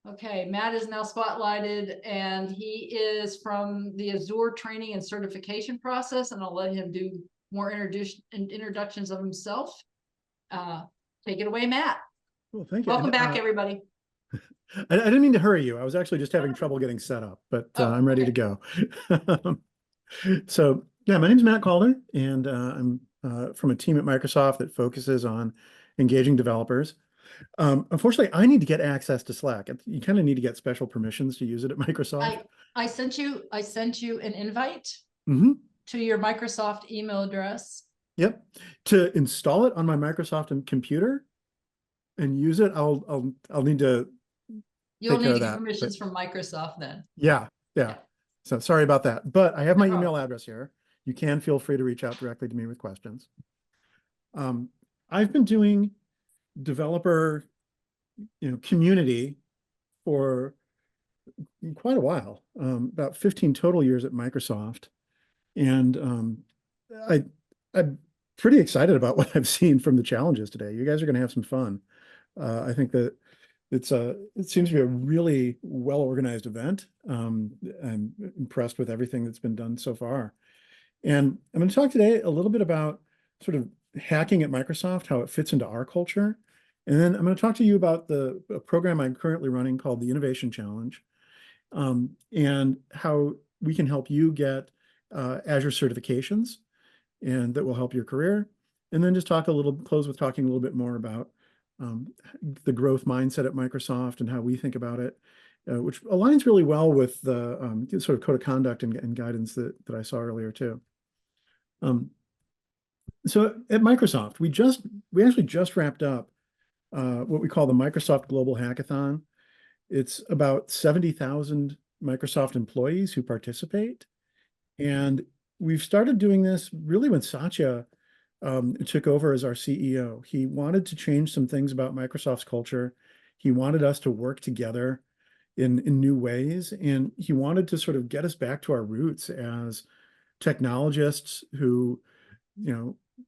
Okay, Matt is now spotlighted, and he is from the Azure training and certification process, and I'll let him do more introductions of himself. Take it away, Matt. Well, thank you. Welcome back, everybody. I didn't mean to hurry you. I was actually just having trouble getting set up, but I'm ready to go. So yeah, my name is Matt Calder, and I'm from a team at Microsoft that focuses on engaging developers. Unfortunately, I need to get access to Slack. You kind of need to get special permissions to use it at Microsoft. I sent you an invite to your Microsoft email address. Yep. To install it on my Microsoft computer and use it, I'll need to You'll take care need of that. permissions from Microsoft then. Yeah. So sorry about that, but I have my email address here. You can feel free to reach out directly to me with questions. I've been doing developer, community for quite a while, about 15 total years at Microsoft. And I'm pretty excited about what I've seen from the challenges today. You guys are going to have some fun. I think that it seems to be a really well-organized event. I'm impressed with everything that's been done so far. And I'm going to talk today a little bit about sort of hacking at Microsoft, how it fits into our culture. And then I'm going to talk to you about a program I'm currently running called the Innovation Challenge, and how we can help you get Azure certifications, and that will help your career. And then just close with talking a little bit more about the growth mindset at Microsoft and how we think about it, which aligns really well with the sort of code of conduct and guidance that I saw earlier too. So at Microsoft, we actually just wrapped up what we call the Microsoft Global Hackathon. It's about 70,000 Microsoft employees who participate. And we've started doing this really when Satya took over as our CEO. He wanted to change some things about Microsoft's culture. He wanted us to work together in new ways. And he wanted to sort of get us back to our roots as technologists who,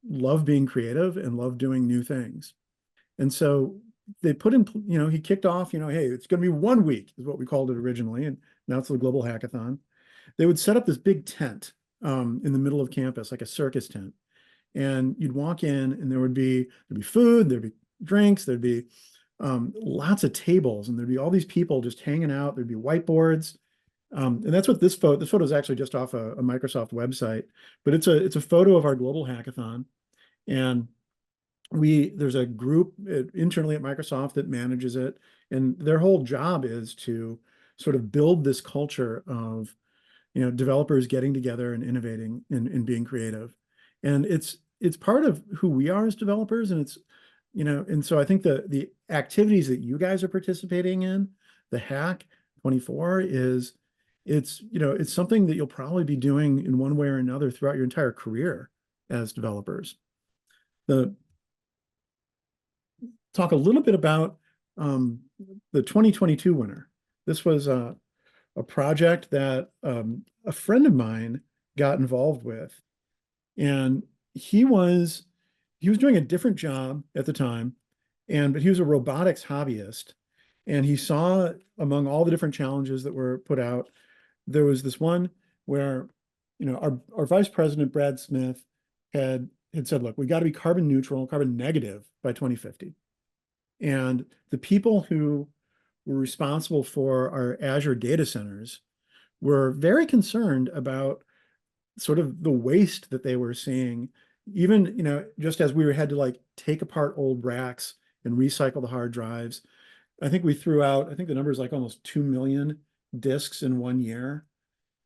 love being creative and love doing new things. And so they put in, he kicked off, hey, it's going to be 1 week is what we called it originally. And now it's the Global Hackathon. They would set up this big tent in the middle of campus, like a circus tent. And you'd walk in and there'd be food, there'd be drinks, there'd be lots of tables, and there'd be all these people just hanging out. There'd be whiteboards. And that's what this photo is actually just off a Microsoft website, but it's a photo of our Global Hackathon. And there's a group internally at Microsoft that manages it, and their whole job is to sort of build this culture of developers getting together and innovating and being creative. And it's part of who we are as developers. And it's, and so I think the activities that you guys are participating in, the Hack 24 it's something that you'll probably be doing in one way or another throughout your entire career as developers. Talk a little bit about the 2022 winner. This was a project that a friend of mine got involved with, and he was doing a different job at the time, but he was a robotics hobbyist, and he saw among all the different challenges that were put out, there was this one where our vice president Brad Smith had said, look, we got to be carbon neutral, carbon negative by 2050, and the people who were responsible for our Azure data centers were very concerned about sort of the waste that they were seeing, even, just as we had to like take apart old racks and recycle the hard drives. I think we threw out, I think the number is like almost 2 million disks in 1 year.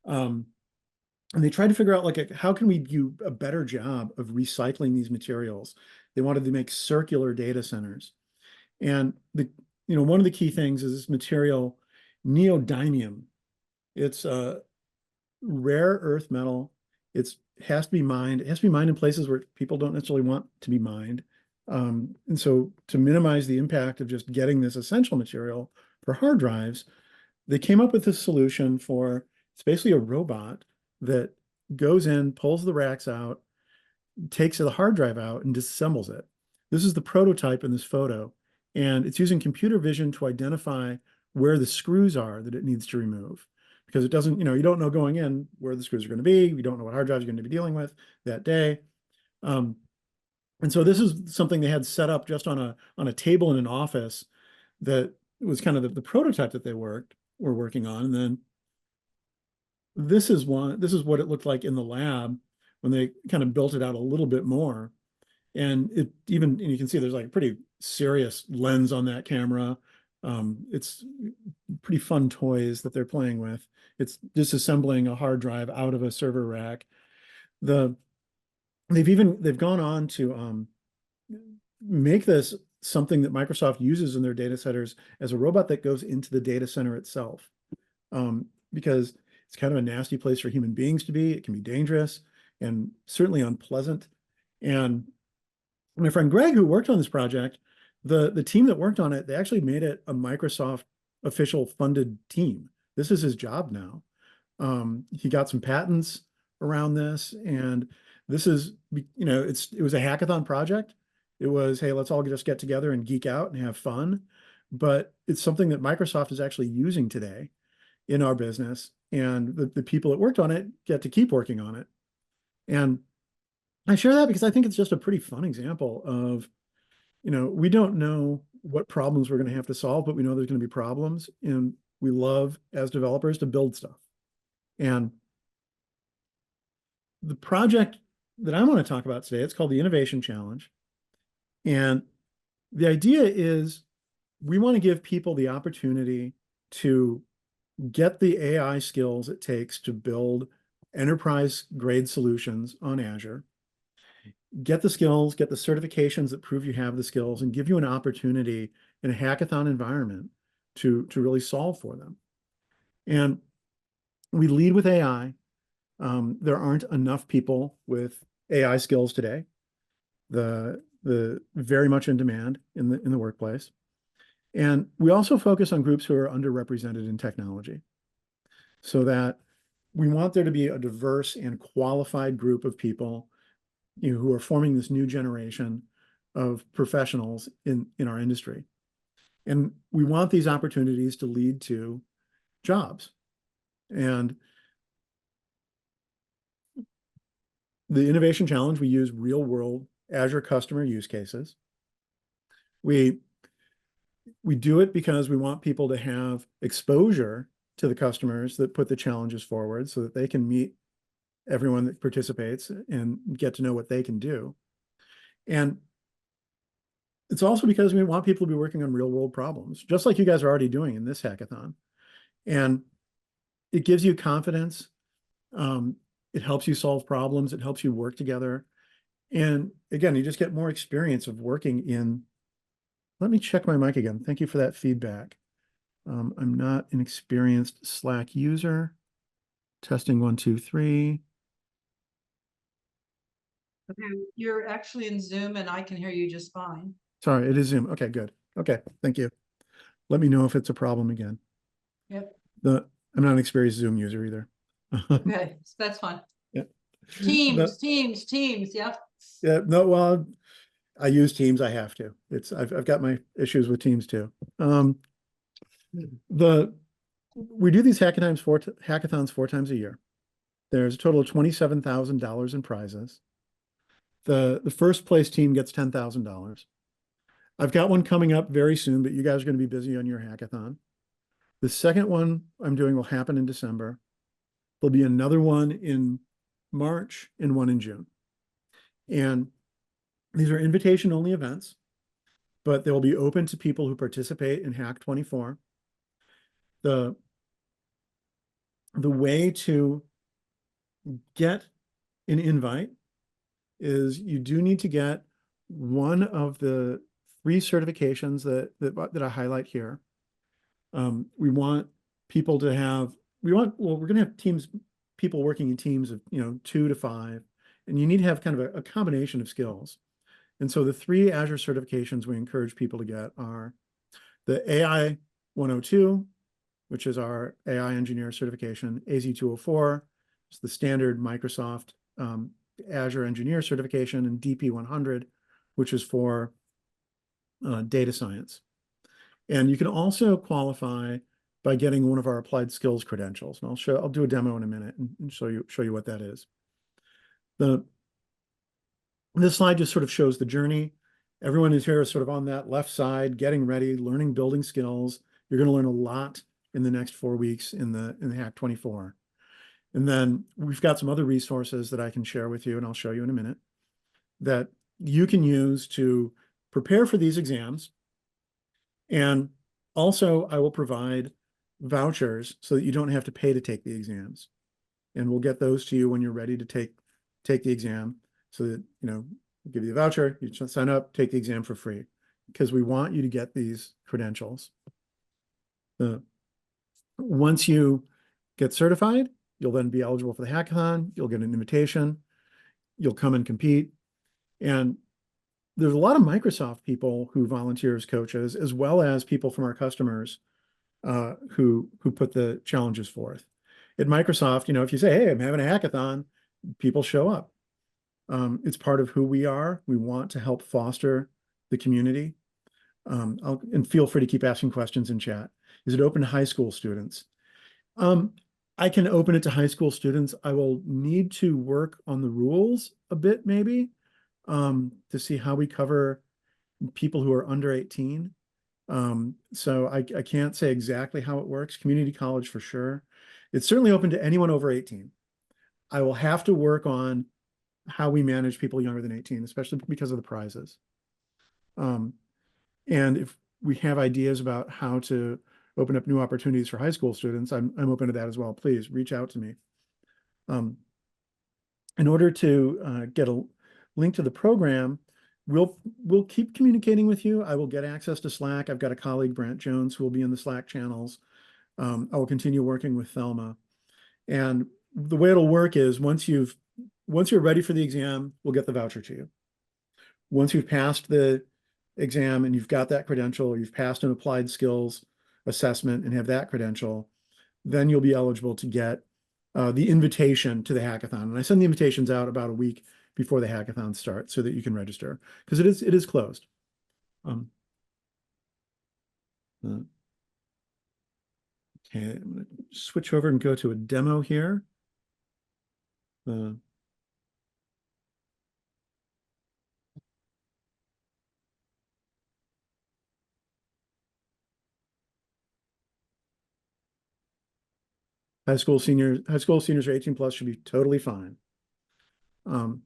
And they tried to figure out like, how can we do a better job of recycling these materials? They wanted to make circular data centers. And one of the key things is this material, neodymium. It's a rare earth metal. It has to be mined. It has to be mined in places where people don't necessarily want to be mined. And so to minimize the impact of just getting this essential material for hard drives, they came up with this solution it's basically a robot that goes in, pulls the racks out, takes the hard drive out, and disassembles it. This is the prototype in this photo. And it's using computer vision to identify where the screws are that it needs to remove. Because it doesn't, you don't know going in where the screws are going to be. You don't know what hard drives you're going to be dealing with that day. And so this is something they had set up just on a table in an office that was kind of the prototype that they were working on. And then this is what it looked like in the lab when they kind of built it out a little bit more. And and you can see there's like a pretty serious lens on that camera. It's pretty fun toys that they're playing with. It's disassembling a hard drive out of a server rack. They've gone on to make this something that Microsoft uses in their data centers as a robot that goes into the data center itself. Because it's kind of a nasty place for human beings to be. It can be dangerous and certainly unpleasant. And my friend Greg, who worked on this project, the team that worked on it, they actually made it a Microsoft official funded team. This is his job now. He got some patents around this, and this is, it was a hackathon project. It was, hey, let's all just get together and geek out and have fun. But it's something that Microsoft is actually using today in our business, and the people that worked on it get to keep working on it. And I share that because I think it's just a pretty fun example of, we don't know what problems we're going to have to solve, but we know there's going to be problems, and we love as developers to build stuff. And the project that I want to talk about today, it's called the Innovation Challenge. And the idea is we want to give people the opportunity to get the AI skills it takes to build enterprise grade solutions on Azure, get the skills, get the certifications that prove you have the skills, and give you an opportunity in a hackathon environment to really solve for them. And we lead with AI. There aren't enough people with AI skills today. The very much in demand in the workplace. And we also focus on groups who are underrepresented in technology, so that we want there to be a diverse and qualified group of people, who are forming this new generation of professionals in our industry. And we want these opportunities to lead to jobs. And the Innovation Challenge, we use real world Azure customer use cases. We do it because we want people to have exposure to the customers that put the challenges forward, so that they can meet everyone that participates and get to know what they can do. And it's also because we want people to be working on real world problems, just like you guys are already doing in this hackathon. And it gives you confidence. It helps you solve problems. It helps you work together. And again, you just get more experience of working in. Let me check my mic again. Thank you for that feedback. I'm not an experienced Slack user. Testing 1, 2, 3. Okay, you're actually in Zoom and I can hear you just fine. Sorry, it is Zoom. Okay, good. Okay, thank you. Let me know if it's a problem again. Yep. I'm not an experienced Zoom user either. Okay, that's fine. Yeah. Teams. Yep. Yeah. No. Well, I use Teams. I have to. I've got my issues with Teams too. We do these hackathons 4 times a year. There's a total of $27,000 in prizes. The first place team gets $10,000. I've got one coming up very soon, but you guys are going to be busy on your hackathon. The second one I'm doing will happen in December. There'll be another one in March and one in June. And these are invitation-only events, but they will be open to people who participate in Hack 24. The way to get an invite is you do need to get one of the 3 certifications that I highlight here. We want people to have, we're going to have people working in teams of, 2 to 5, and you need to have kind of a combination of skills. And so the 3 Azure certifications we encourage people to get are the AI 102, which is our AI engineer certification, AZ 204, it's the standard Microsoft Azure engineer certification, and DP 100, which is for data science. And you can also qualify by getting one of our applied skills credentials. And I'll do a demo in a minute and show you what that is. This slide just sort of shows the journey. Everyone is here sort of on that left side, getting ready, learning building skills. You're going to learn a lot in the next 4 weeks in the Hack 24. And then we've got some other resources that I can share with you, and I'll show you in a minute, that you can use to prepare for these exams. And also, I will provide vouchers so that you don't have to pay to take the exams. And we'll get those to you when you're ready to take the exam, so that, we'll give you a voucher, you just sign up, take the exam for free, because we want you to get these credentials. Once you get certified, you'll then be eligible for the hackathon. You'll get an invitation. You'll come and compete. And there's a lot of Microsoft people who volunteer as coaches, as well as people from our customers who put the challenges forth. At Microsoft, if you say, hey, I'm having a hackathon, people show up. It's part of who we are. We want to help foster the community. And feel free to keep asking questions in chat. Is it open to high school students? I can open it to high school students. I will need to work on the rules a bit, maybe, to see how we cover people who are under 18. So I can't say exactly how it works. Community college for sure. It's certainly open to anyone over 18. I will have to work on how we manage people younger than 18, especially because of the prizes. And if we have ideas about how to open up new opportunities for high school students, I'm open to that as well. Please reach out to me. In order to get a link to the program, we'll keep communicating with you. I will get access to Slack. I've got a colleague, Brant Jones, who will be in the Slack channels. I will continue working with Thelma. And the way it'll work is once you're ready for the exam, we'll get the voucher to you. Once you've passed the exam and you've got that credential, or you've passed an applied skills assessment and have that credential, then you'll be eligible to get the invitation to the hackathon. And I send the invitations out about a week before the hackathon starts so that you can register, because it is closed. Okay, I'm going to switch over and go to a demo here. High school seniors are 18 plus should be totally fine. What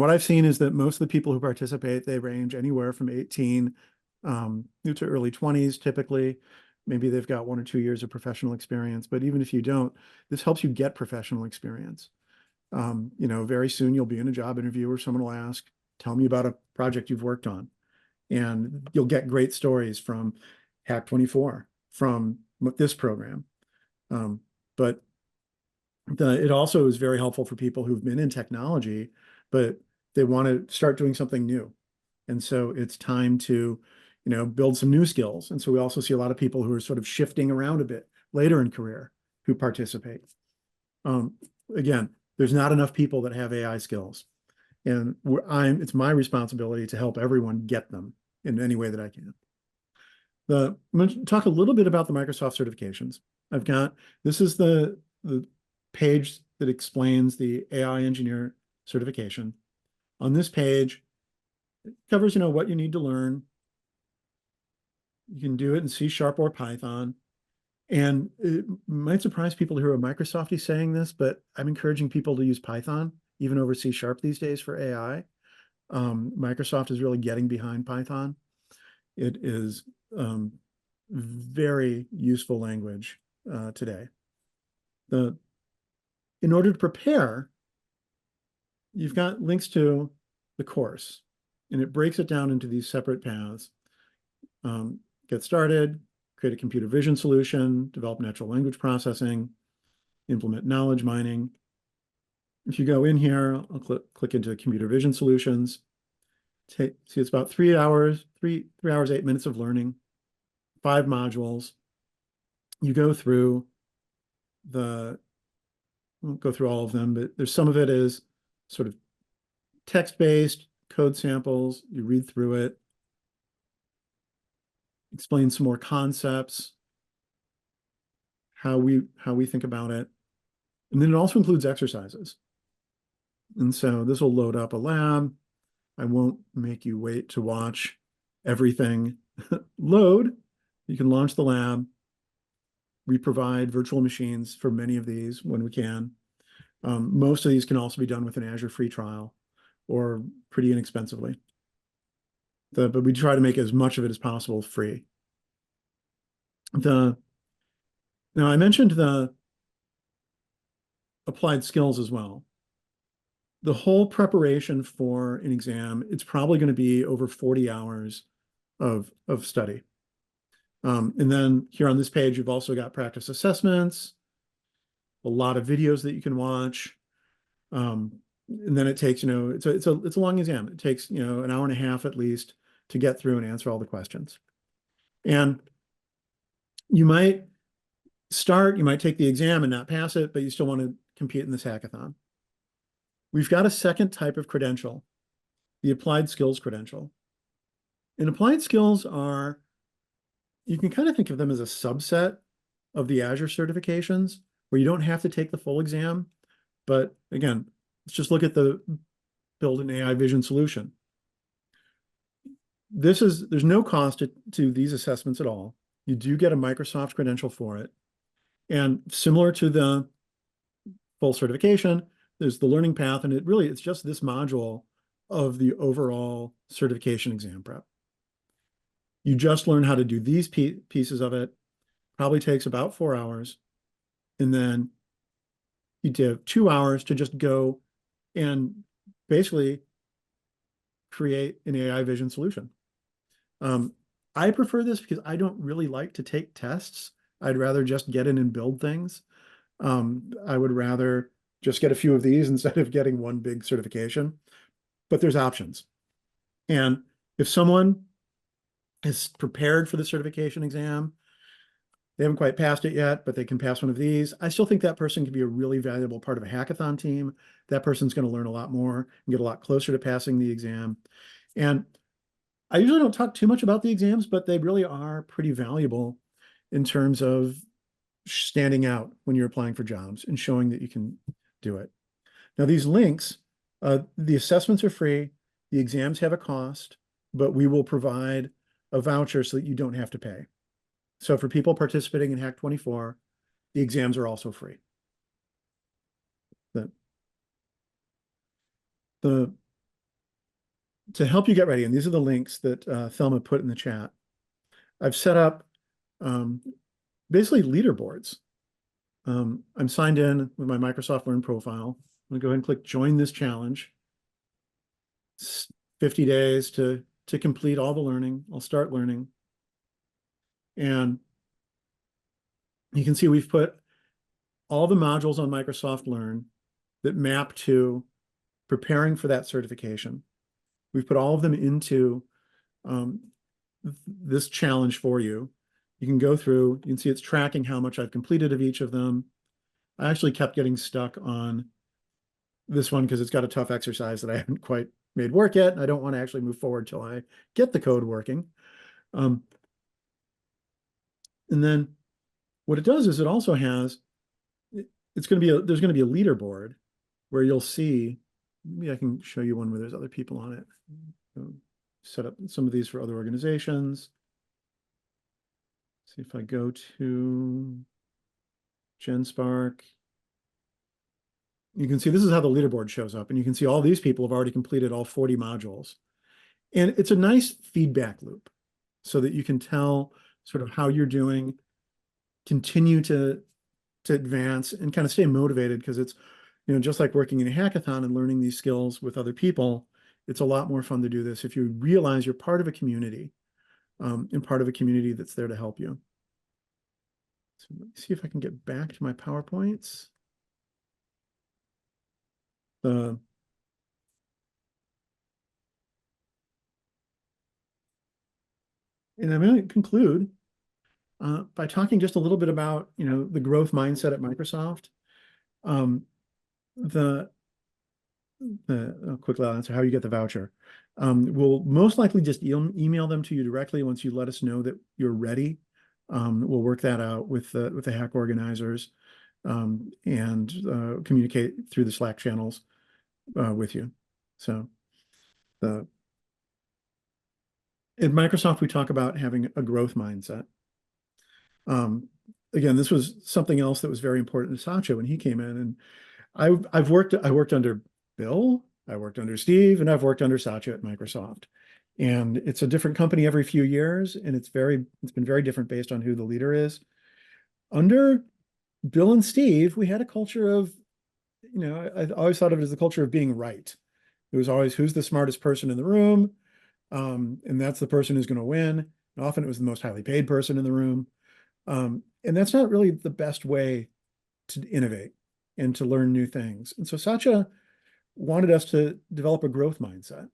I've seen is that most of the people who participate, they range anywhere from 18 to early 20s typically. Maybe they've got 1 or 2 years of professional experience, but even if you don't, this helps you get professional experience. Very soon you'll be in a job interview where someone will ask, tell me about a project you've worked on. And you'll get great stories from Hack 24, from this program. But it also is very helpful for people who've been in technology, but they want to start doing something new. And so it's time to, build some new skills. And so we also see a lot of people who are sort of shifting around a bit later in career who participate. Again, there's not enough people that have AI skills. And it's my responsibility to help everyone get them in any way that I can. I'm going to talk a little bit about the Microsoft certifications. This is the page that explains the AI engineer certification. On this page, it covers, what you need to learn. You can do it in C# or Python. And it might surprise people who are Microsofty saying this, but I'm encouraging people to use Python, even over C# these days for AI. Microsoft is really getting behind Python. It is very useful language today. In order to prepare, you've got links to the course, and it breaks it down into these separate paths. Get started, create a computer vision solution, develop natural language processing, implement knowledge mining. If you go in here, I'll click into computer vision solutions. See, it's about 3 hours, 3 hours, 8 minutes of learning, 5 modules. You go through I won't go through all of them, but there's some of it is sort of text-based, code samples. You read through it. explain some more concepts, how we think about it. And then it also includes exercises. And so this will load up a lab. I won't make you wait to watch everything load. You can launch the lab. We provide virtual machines for many of these when we can. Most of these can also be done with an Azure free trial or pretty inexpensively. But we try to make as much of it as possible free. Now I mentioned the applied skills as well. The whole preparation for an exam, it's probably going to be over 40 hours of study. And then here on this page, you've also got practice assessments, a lot of videos that you can watch. And then it takes, it's a long exam. It takes, an hour and a half at least to get through and answer all the questions. And you might take the exam and not pass it, but you still want to compete in this hackathon. We've got a second type of credential, the applied skills credential. And applied skills you can kind of think of them as a subset of the Azure certifications where you don't have to take the full exam. But again, let's just look at the build an AI vision solution. There's no cost to these assessments at all. You do get a Microsoft credential for it. And similar to the full certification, there's the learning path, and it's just this module of the overall certification exam prep. You just learn how to do these pieces of it. Probably takes about 4 hours. And then you have 2 hours to just go and basically create an AI vision solution. I prefer this because I don't really like to take tests. I'd rather just get in and build things. I would rather just get a few of these instead of getting one big certification. But there's options. And if someone is prepared for the certification exam, they haven't quite passed it yet, but they can pass one of these, I still think that person can be a really valuable part of a hackathon team. That person's going to learn a lot more and get a lot closer to passing the exam. And I usually don't talk too much about the exams, but they really are pretty valuable in terms of standing out when you're applying for jobs and showing that you can do it. Now, these links, the assessments are free, the exams have a cost, but we will provide a voucher so that you don't have to pay. So for people participating in Hack24, the exams are also free. To help you get ready, and these are the links that Thelma put in the chat, I've set up basically leaderboards. I'm signed in with my Microsoft Learn profile. I'm gonna go ahead and click join this challenge. It's 50 days to complete all the learning. I'll start learning. And you can see we've put all the modules on Microsoft Learn that map to preparing for that certification. We've put all of them into this challenge for you. You can go through, you can see it's tracking how much I've completed of each of them. I actually kept getting stuck on this one because it's got a tough exercise that I haven't quite made work yet. And I don't want to actually move forward till I get the code working. And then what it does is it also has, there's going to be a leaderboard where you'll see, maybe I can show you one where there's other people on it. Set up some of these for other organizations. See if I go to GenSpark. You can see this is how the leaderboard shows up, and you can see all these people have already completed all 40 modules. And it's a nice feedback loop so that you can tell sort of how you're doing, continue to advance and kind of stay motivated, because it's, just like working in a hackathon and learning these skills with other people, it's a lot more fun to do this if you realize you're part of a community, and part of a community that's there to help you. So let me see if I can get back to my PowerPoints. And I'm going to conclude by talking just a little bit about, the growth mindset at Microsoft. quickly I'll answer how you get the voucher. We'll most likely just email them to you directly once you let us know that you're ready. We'll work that out with the hack organizers, and communicate through the Slack channels with you. So at Microsoft, we talk about having a growth mindset. Again, this was something else that was very important to Satya when he came in. And I worked under Bill, I worked under Steve, and I've worked under Satya at Microsoft. And it's a different company every few years, and it's been very different based on who the leader is. Under Bill and Steve, we had a culture of, I always thought of it as the culture of being right. It was always who's the smartest person in the room, and that's the person who's going to win. And often it was the most highly paid person in the room. And that's not really the best way to innovate and to learn new things. And so Satya wanted us to develop a growth mindset.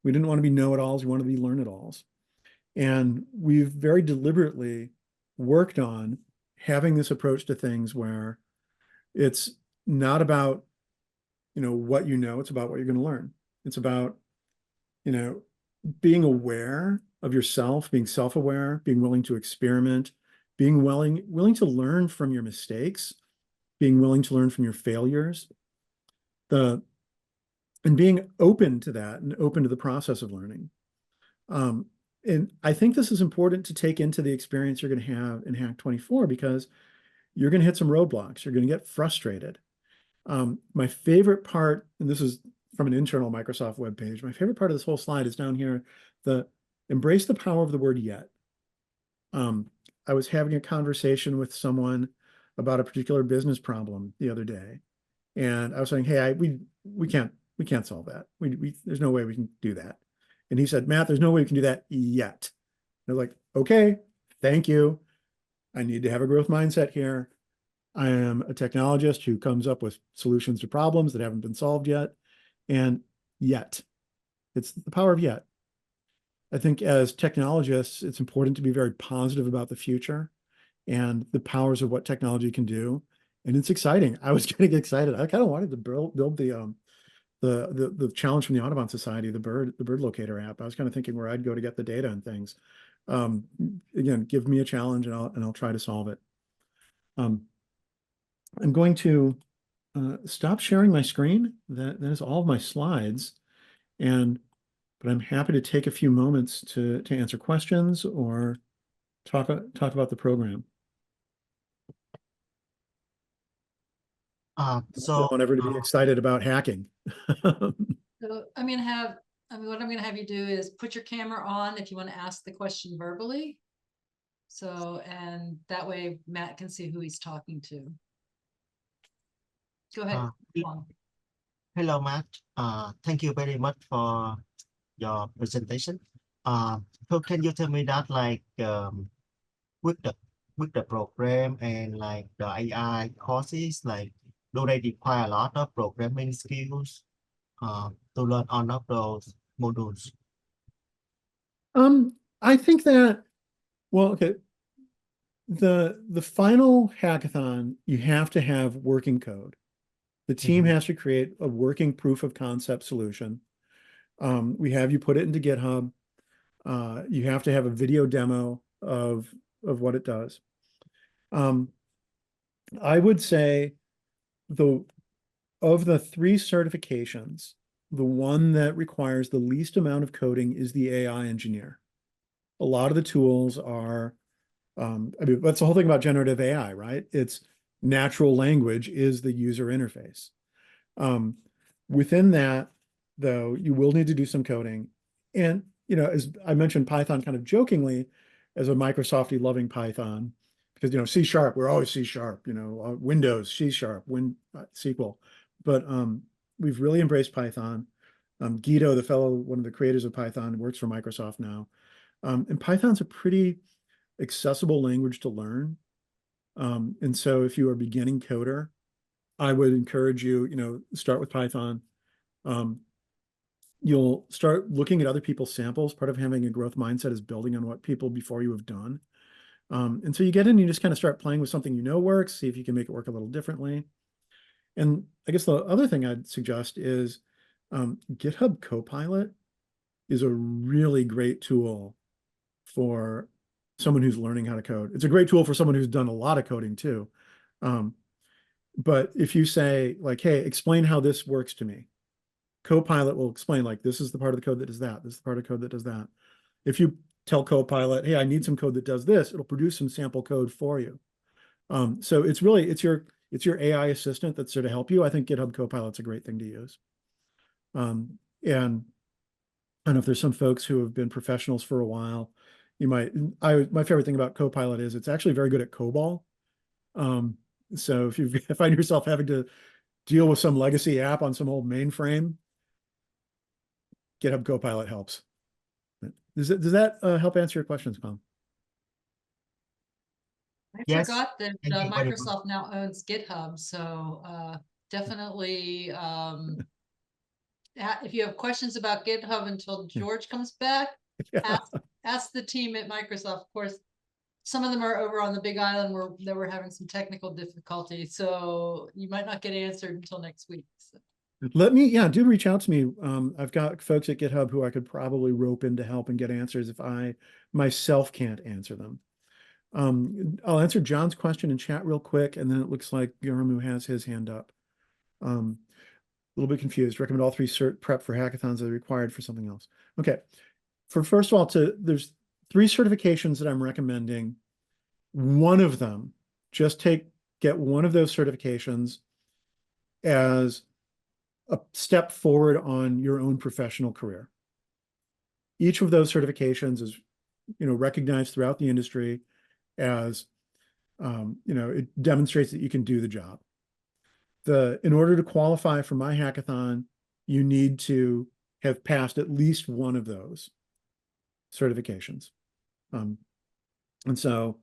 We didn't want to be know-it-alls, we wanted to be learn-it-alls. And we've very deliberately worked on having this approach to things where it's not about, what it's about what you're going to learn. It's about, being aware of yourself, being self-aware, being willing to experiment, being willing to learn from your mistakes, being willing to learn from your failures, and being open to that and open to the process of learning. And I think this is important to take into the experience you're going to have in Hack 24, because you're going to hit some roadblocks. You're going to get frustrated. My favorite part, and this is from an internal Microsoft webpage, my favorite part of this whole slide is down here, the embrace the power of the word yet. I was having a conversation with someone about a particular business problem the other day, and I was saying, "Hey, we can't solve that. There's no way we can do that." And he said, "Matt, there's no way we can do that yet." And I was like, "Okay, thank you. I need to have a growth mindset here. I am a technologist who comes up with solutions to problems that haven't been solved yet, and yet, it's the power of yet." I think as technologists, it's important to be very positive about the future and the powers of what technology can do. And it's exciting. I was getting excited. I kind of wanted to build the challenge from the Audubon Society, the bird locator app. I was kind of thinking where I'd go to get the data and things. Again, give me a challenge and I'll try to solve it. I'm going to stop sharing my screen. That is all of my slides. But I'm happy to take a few moments to answer questions or talk about the program. I want everybody to be excited about hacking. So what I'm going to have you do is put your camera on if you want to ask the question verbally. So, and that way Matt can see who he's talking to. Go ahead. Hello, Matt. Thank you very much for your presentation. So can you tell me that, like, with the program and like the AI courses, like, do they require a lot of programming skills to learn all of those modules? I think that, well, okay, the final hackathon, you have to have working code. The team has to create a working proof of concept solution. We have you put it into GitHub. You have to have a video demo of what it does. I would say of the 3 certifications, the one that requires the least amount of coding is the AI engineer. A lot of the tools are, that's the whole thing about generative AI, right? It's natural language is the user interface. Within that, though, you will need to do some coding. And, as I mentioned Python kind of jokingly, as a Microsofty loving Python, because, C#, we're always C#, Windows, C#, SQL. But we've really embraced Python. Guido, one of the creators of Python, works for Microsoft now. And Python's a pretty accessible language to learn. And so if you are a beginning coder, I would encourage you, start with Python. You'll start looking at other people's samples. Part of having a growth mindset is building on what people before you have done. And so you get in, you just kind of start playing with something works, see if you can make it work a little differently. And I guess the other thing I'd suggest is GitHub Copilot is a really great tool for someone who's learning how to code. It's a great tool for someone who's done a lot of coding too. But if you say like, hey, explain how this works to me, Copilot will explain like, this is the part of the code that does that. This is the part of the code that does that. If you tell Copilot, hey, I need some code that does this, it'll produce some sample code for you. So it's really, it's your AI assistant that's there to help you. I think GitHub Copilot's a great thing to use. And I don't know if there's some folks who have been professionals for a while. You might, my favorite thing about Copilot is it's actually very good at COBOL. So if you find yourself having to deal with some legacy app on some old mainframe, GitHub Copilot helps. Does that help answer your questions, Pam? I Yes, forgot that thank you very much. Microsoft now owns GitHub, so definitely if you have questions about GitHub until George comes back, Yeah. ask the team at Microsoft. Of course, some of them are over on the Big Island where they were having some technical difficulty, so you might not get answered until next week. So. Do reach out to me. I've got folks at GitHub who I could probably rope in to help and get answers if I myself can't answer them. I'll answer John's question in chat real quick, and then it looks like Yoramu has his hand up. A little bit confused. Recommend all 3 cert prep for hackathons that are required for something else. Okay. First of all, there's 3 certifications that I'm recommending. One of them, just get one of those certifications as a step forward on your own professional career. Each of those certifications is, recognized throughout the industry as, it demonstrates that you can do the job. In order to qualify for my hackathon, you need to have passed at least one of those certifications. And so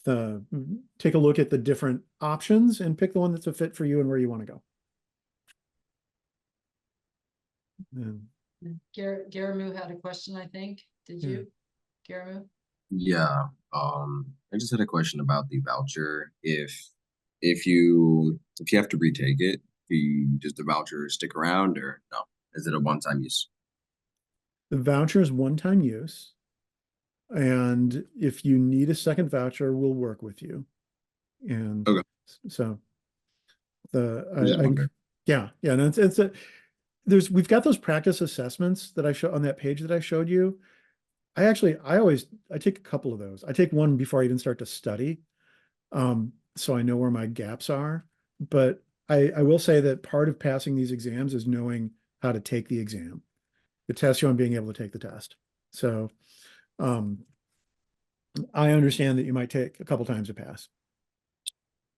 take a look at the different options and pick the one that's a fit for you and where you want to go. Garamu had a question, I think. Did you, Garamu? Yeah, I just had a question about the voucher. If you have to retake it, does the voucher stick around, or no? Is it a one-time use? The voucher is one-time use, and if you need a second voucher, we'll work with you. And okay. So we've got those practice assessments that I show on that page that I showed you. I take a couple of those. I take one before I even start to study. So I know where my gaps are, but I will say that part of passing these exams is knowing how to take the exam. It tests you on being able to take the test. So, I understand that you might take a couple times to pass.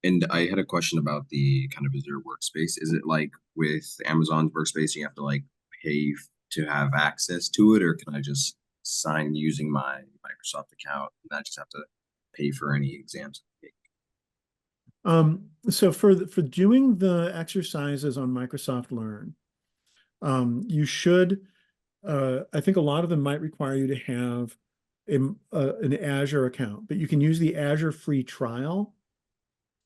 And I had a question about the kind of Azure workspace. Is it like with Amazon's workspace, you have to like pay to have access to it, or can I just sign using my Microsoft account and I just have to pay for any exams? So for doing the exercises on Microsoft Learn, you should, I think a lot of them might require you to have an Azure account, but you can use the Azure free trial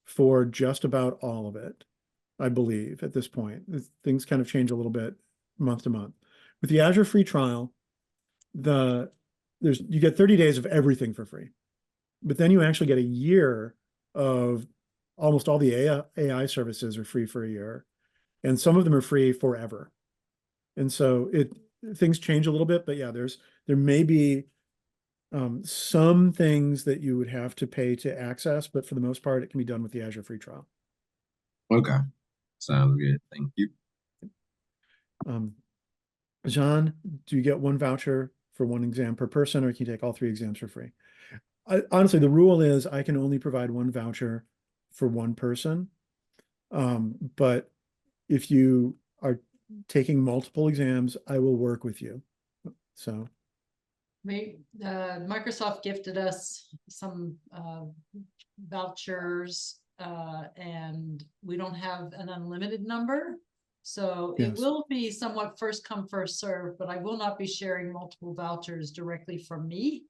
for just about all of it, I believe, at this point. Things kind of change a little bit month to month. With the Azure free trial, you get 30 days of everything for free, but then you actually get a year of almost all the AI services are free for a year, and some of them are free forever. And so things change a little bit, but yeah, there may be some things that you would have to pay to access, but for the most part, it can be done with the Azure free trial. Okay, sounds good. Thank you. John, do you get one voucher for one exam per person, or can you take all 3 exams for free? Honestly, the rule is I can only provide one voucher for one person. But if you are taking multiple exams, I will work with you. So Microsoft gifted us some vouchers, and we don't have an unlimited number. So Yes. It will be somewhat first come, first serve, but I will not be sharing multiple vouchers directly from me.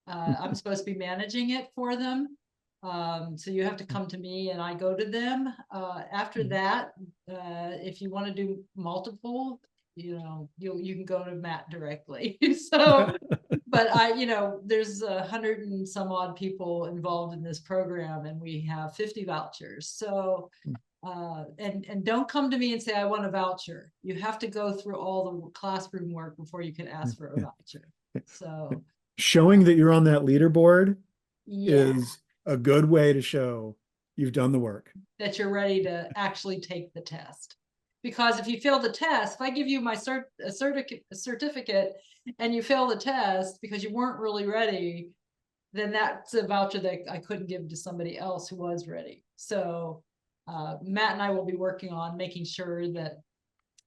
I'm supposed to be managing it for them. So you have to come to me and I go to them. After that, if you want to do multiple, you can go to Matt directly. So, but there's 100 and some odd people involved in this program, and we have 50 vouchers. So, and don't come to me and say, I want a voucher. You have to go through all the classroom work before you can ask for a voucher. So Showing that you're on that leaderboard yeah, is a good way to show you've done the work. that you're ready to actually take the test. Because if you fail the test, if I give you my certificate and you fail the test because you weren't really ready, then that's a voucher that I couldn't give to somebody else who was ready. So Matt and I will be working on making sure that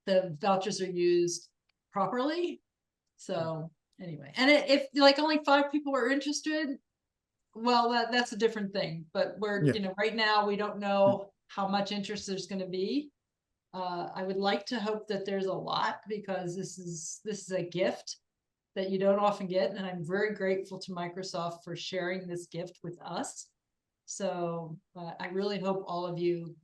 the vouchers are used properly. So anyway, and if like only 5 people are interested, well, that's a different thing. But we're, right now we don't know how much interest there's going to be. I would like to hope that there's a lot, because this is a gift that you don't often get, and I'm very grateful to Microsoft for sharing this gift with us. So I really hope all of you,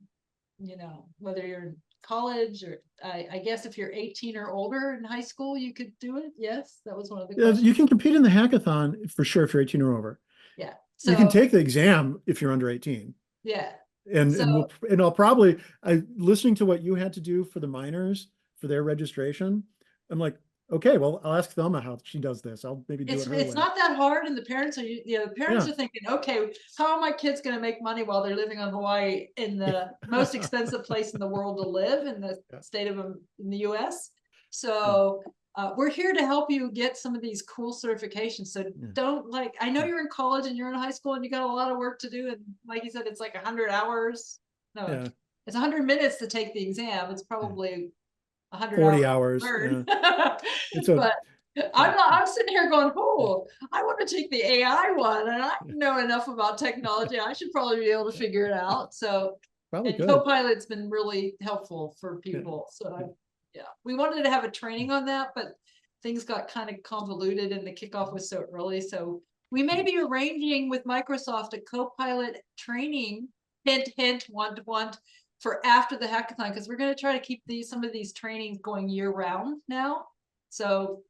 whether you're in college or I guess if you're 18 or older in high school, you could do it. Yes, that was one of the questions. You can compete in the hackathon for sure if you're 18 or over. Yeah. So you can take the exam if you're under 18. Yeah. And I'll probably, listening to what you had to do for the minors for their registration, I'm like, okay, well, I'll ask Thelma how she does this. I'll maybe do it her way. It's not that hard, and the parents are, the parents are thinking, okay, how are my kids going to make money while they're living on Hawaii, in the most expensive place in the world to live, in the state of in the US? So we're here to help you get some of these cool certifications. So don't I know you're in college and you're in high school and you got a lot of work to do. And like you said, it's like 100 hours. No, it's 100 minutes to take the exam. It's probably 140 hours. But I'm sitting here going, oh, I want to take the AI one, and I know enough about technology. I should probably be able to figure it out. So, and Copilot's been really helpful for people. So we wanted to have a training on that, but things got kind of convoluted and the kickoff was so early. So we may be arranging with Microsoft a Copilot training, hint, hint, want, for after the hackathon, because we're going to try to keep some of these trainings going year round now. So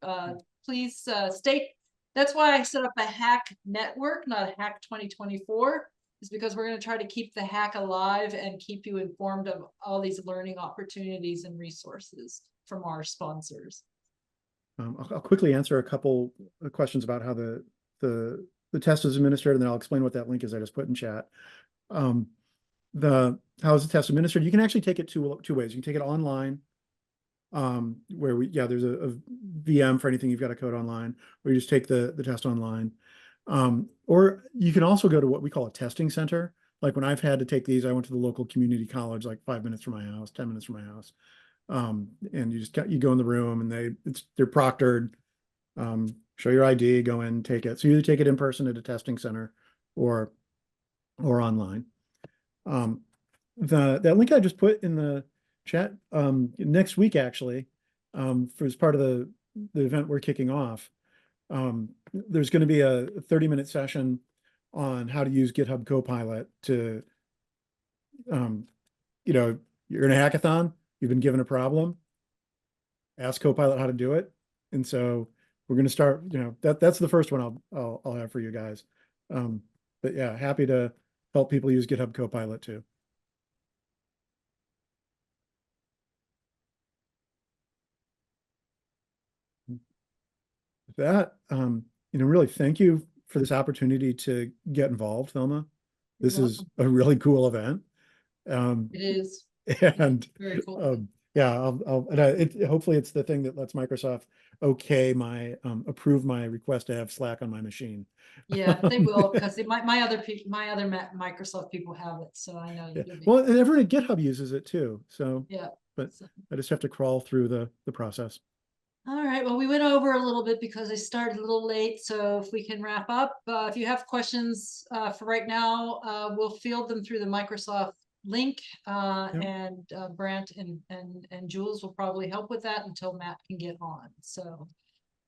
please stay. That's why I set up a hack network, not a hack 2024, is because we're going to try to keep the hack alive and keep you informed of all these learning opportunities and resources from our sponsors. I'll quickly answer a couple of questions about how the test is administered, and then I'll explain what that link is I just put in chat. How is the test administered? You can actually take it two ways. You can take it online, where there's a VM for anything you've got to code online, or you just take the test online. Or you can also go to what we call a testing center. Like when I've had to take these, I went to the local community college, like 5 minutes from my house, 10 minutes from my house. And you go in the room and they're proctored, show your ID, go in, take it. So you either take it in person at a testing center or online. That link I just put in the chat, next week, actually, for as part of the event we're kicking off, there's going to be a 30-minute session on how to use GitHub Copilot to, you're in a hackathon, you've been given a problem, ask Copilot how to do it. And so we're going to start, that's the first one I'll have for you guys. But yeah, happy to help people use GitHub Copilot too. With that, really thank you for this opportunity to get involved, Thelma. This is a really cool event. It is. And very cool. hopefully it's the thing that lets Microsoft approve my request to have Slack on my machine. Yeah, they will, because my other Microsoft people have it, so I know. Well, and everyone at GitHub uses it too. So but So. I just have to crawl through the process. All right, well, we went over a little bit because I started a little late, so if we can wrap up, if you have questions for right now, we'll field them through the Microsoft link, and Brant and Jules will probably help with that until Matt can get on. So